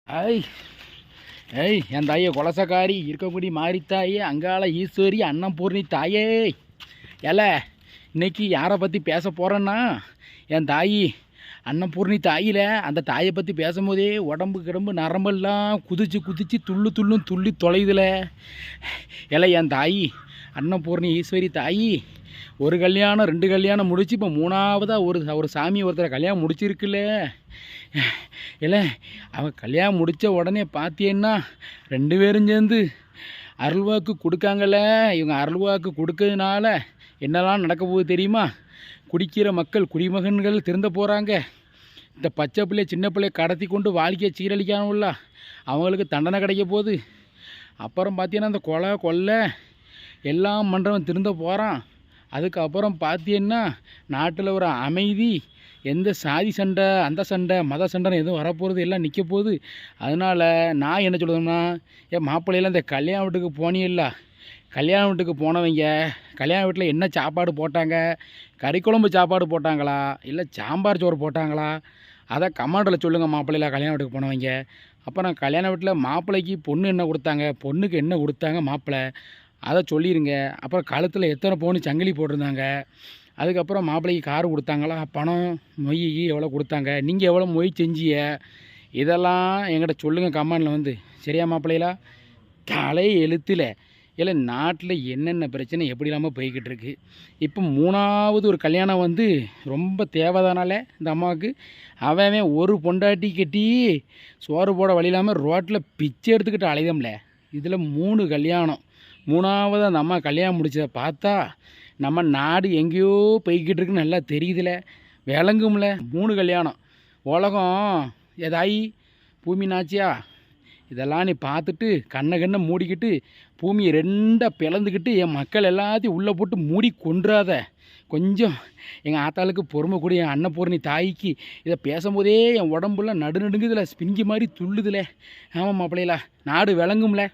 ஐய் ஏய் என் தாயே கொலசக்காரி இருக்கக்கூடிய மாறி தாயே அங்காள ஈஸ்வரி அன்னபூர்ணி தாயே ஏல இன்னைக்கு யாரை பற்றி பேச போகிறேன்னா என் தாயி அன்னபூர்ணி தாயில் அந்த தாயை பற்றி பேசும்போதே உடம்பு கிடம்பு நரம்பெல்லாம் குதிச்சு குதிச்சு துள்ளும் துள்ளி தொலைதுல ஏல என் தாயி அன்னபூர்ணி ஈஸ்வரி தாயி ஒரு கல்யாணம் 2 கல்யாணம் முடிச்சு இப்போ 3ஆவதாக ஒரு சாமி ஒருத்தரை கல்யாணம் முடிச்சிருக்குல்ல. இல்லை அவன் கல்யாணம் முடித்த உடனே பார்த்தீங்கன்னா 2 பேரும் சேர்ந்து அருள்வாக்கு கொடுக்காங்கல்ல. இவங்க அருள்வாக்கு கொடுக்கறதுனால என்னெல்லாம் நடக்க போகுது தெரியுமா? குடிக்கிற மக்கள் குடிமகன்கள் திருந்த போகிறாங்க. இந்த பச்சை பிள்ளை சின்ன பிள்ளை கடத்தி கொண்டு வாழ்க்கையை சீரழிக்கானும்ல, அவங்களுக்கு தண்டனை கிடைக்க போகுது. அப்புறம் பார்த்தீங்கன்னா இந்த கொலை எல்லாம் பண்ணுறவன் திருந்த போகிறான். அதுக்கப்புறம் பார்த்தீங்கன்னா நாட்டில் ஒரு அமைதி, எந்த சாதி சண்டை அந்த சண்டை மத சண்டைன்னு எதுவும் வரப்போகிறது, எல்லாம் நிற்க போகுது. அதனால் நான் என்ன சொல்லுவேன்னா, என் மாப்பிள்ளையெல்லாம் இந்த கல்யாண வீட்டுக்கு போனியில்ல, கல்யாண வீட்டுக்கு போனவங்க கல்யாண வீட்டில் என்ன சாப்பாடு போட்டாங்க, கறிக்குழம்பு சாப்பாடு போட்டாங்களா இல்லை சாம்பார் சோறு போட்டாங்களா, அதை கமாண்டில் சொல்லுங்கள் மாப்பிள்ளையில் கல்யாண வீட்டுக்கு போனவங்க. அப்புறம் கல்யாண வீட்டில் மாப்பிள்ளைக்கு பொண்ணு என்ன கொடுத்தாங்க, பொண்ணுக்கு என்ன கொடுத்தாங்க மாப்பிள்ளை, அதை சொல்லிடுங்க. அப்புறம் கழுத்தில் எத்தனை பவுன் சங்கிலி போட்டிருந்தாங்க, அதுக்கப்புறம் மாப்பிள்ளைக்கு காரு கொடுத்தாங்களா, பணம் மொய் எவ்வளோ கொடுத்தாங்க, நீங்கள் எவ்வளோ மொய் செஞ்சிய, இதெல்லாம் என்கிட்ட சொல்லுங்கள் கமெண்டில் வந்து. சரியா மாப்பிள்ளைகளா? தலை எழுத்தில் இல்லை நாட்டில் என்னென்ன பிரச்சனை எப்படி இல்லாமல் போய்கிட்டு இருக்கு. இப்போ 3ஆவது ஒரு கல்யாணம் வந்து ரொம்ப தேவைதானால இந்த அம்மாவுக்கு. அவன் ஒரு பொண்டாட்டி கட்டி சோறு போட வழி இல்லாமல் ரோட்டில் பிச்சை எடுத்துக்கிட்டு அலைதம்ல. இதில் 3 கல்யாணம். 3ஆவது அந்த அம்மா கல்யாணம் முடிச்சதை பார்த்தா நம்ம நாடு எங்கேயோ போய்கிட்டு இருக்குன்னு நல்லா தெரியுதுல, விளங்கும்ல. 3 கல்யாணம். உலகம் ஏதாயி பூமி நாச்சியா, இதெல்லாம் நீ பார்த்துட்டு கண்ணை மூடிக்கிட்டு பூமியை 2ஆக பிளந்துக்கிட்டு என் மக்கள் எல்லாத்தையும் உள்ளே போட்டு மூடி கொன்றாத. கொஞ்சம் எங்கள் ஆத்தாளுக்கு பொறுமை கூட. என் அன்னபூர்ணி தாய்க்கு இதை பேசும்போதே என் உடம்புல நடுநடுங்குதில்ல, ஸ்பிங்கி மாதிரி துள்ளுதில்ல. ஆமாம் மாப்பிள்ளையில நாடு விளங்கும்ல.